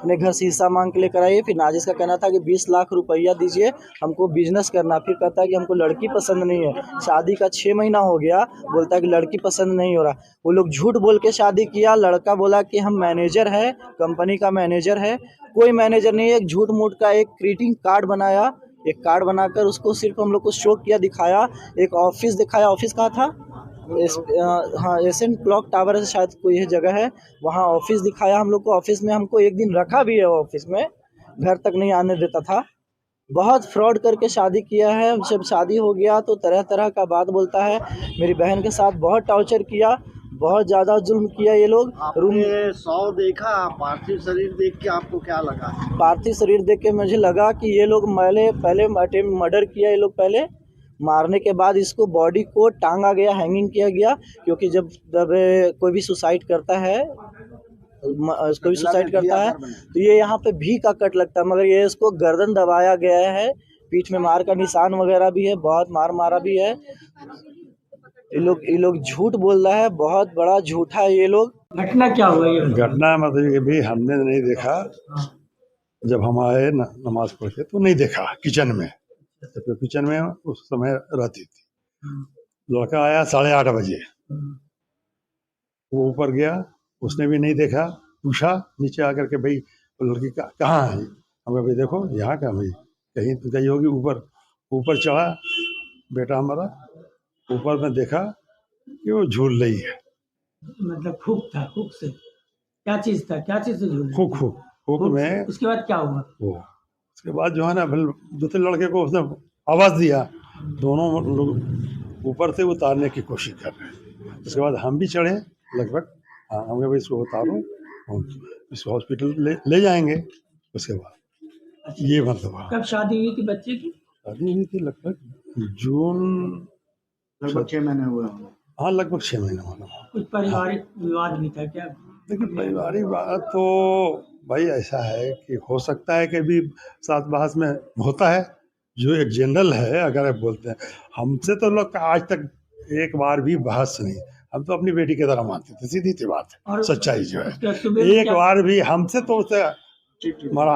अपने घर से हिस्सा मांग के लेकर आई है। फिर नाजिश का कहना था कि 20 लाख रुपया दीजिए, हमको बिजनेस करना। फिर कहता है कि हमको लड़की पसंद नहीं है, शादी का 6 महीना हो गया, बोलता है कि लड़की पसंद नहीं हो रहा। वो लोग झूठ बोल के शादी किया। लड़का बोला कि हम मैनेजर है, कंपनी का मैनेजर है। कोई मैनेजर नहीं है, एक झूठ मूठ का एक ग्रीटिंग कार्ड बनाया। एक कार्ड बनाकर उसको सिर्फ हम लोग को शो किया, दिखाया। एक ऑफिस दिखाया। ऑफिस कहाँ था? हाँ, एशियन क्लॉक टावर से शायद कोई है जगह है, वहाँ ऑफिस दिखाया हम लोग को। ऑफिस में हमको एक दिन रखा भी है, ऑफिस में घर तक नहीं आने देता था। बहुत फ्रॉड करके शादी किया है। जब शादी हो गया तो तरह तरह का बात बोलता है। मेरी बहन के साथ बहुत टॉर्चर किया, बहुत ज़्यादा जुल्म किया ये लोग। आपने शव देखा, पार्थिव शरीर देख के आपको क्या लगा? पार्थिव शरीर देख के मुझे लगा कि ये लोग पहले मर्डर किया। ये लोग पहले मारने के बाद इसको बॉडी को टांगा गया, हैंगिंग किया गया। क्योंकि जब कोई भी सुसाइड करता है तो ये यहाँ पे भी का कट लगता है, मगर ये इसको गर्दन दबाया गया है। पीठ में मार का निशान वगैरह भी है, बहुत मार मारा भी है। ये लोग झूठ बोल रहा है, बहुत बड़ा झूठा है ये लोग। घटना क्या हुआ ये? घटना मतलब ये भी हमने नहीं देखा। जब हम आए नमाज पढ़ के तो नहीं देखा किचन में, तो किचन में उस समय रहती थी। लड़का आया 8:30 बजे, वो ऊपर गया, उसने भी नहीं देखा। पूछा नीचे आकर के, भाई लड़की कहाँ है? हम भाई देखो यहाँ का, भाई कहीं तो गई होगी ऊपर। ऊपर चढ़ा बेटा हमारा, ऊपर में देखा कि वो झूल रही है। मतलब फूक था, फूक से क्या चीज था, क्या चीज से झूल? फूक में। उसके बाद क्या हुआ? वो उसके बाद जो है ना, दूसरे लड़के को उसने आवाज़ दिया। दोनों लोग ऊपर से उतारने की कोशिश कर रहे हैं। उसके बाद हम भी चढ़े लगभग। हाँ, हम भाई इसको उतारो, हम इसको हॉस्पिटल ले जाएंगे। उसके बाद ये मतलब कब शादी हुई थी बच्चे की? शादी हुई थी लगभग जून, लगभग 6 महीने हुए। हाँ लगभग 6 महीने होना। कुछ पारिवारिक विवाद भी था क्या? देखिए पारिवारिक बात तो भाई ऐसा है कि हो सकता है कि भी साथ बहस में होता है, जो एक जनरल है। अगर आप बोलते हैं हमसे, तो लोग आज तक एक बार भी बहस नहीं। हम तो अपनी बेटी की तरह मानते थे, सीधी सी बात है, सच्चाई जो है। एक बार भी हमसे तो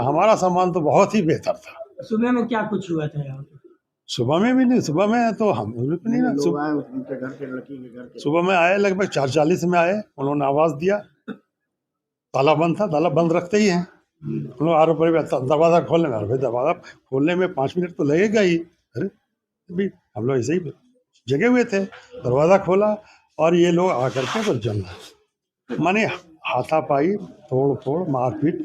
हमारा सम्मान तो बहुत ही बेहतर था। सुबह में क्या कुछ हुआ था यहाँ पे? सुबह में भी नहीं, सुबह में तो हम नहीं ना। सुबह में आए लगभग 4:40 में आए। उन्होंने आवाज़ दिया, ताला बंद था, ताला बंद रखते ही हैं हम लोग। आरोप दरवाज़ा खोलने में, भाई दरवाज़ा खोलने में 5 मिनट तो लगेगा ही। अरे भी हम लोग ऐसे ही जगे हुए थे, दरवाज़ा खोला और ये लोग आकर के तो जंग माने हाथापाई, तोड़ फोड़, मारपीट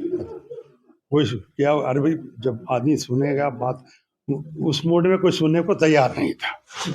कोई क्या। अरे भाई जब आदमी सुनेगा बात, उस मोड में कोई सुनने को तैयार नहीं था।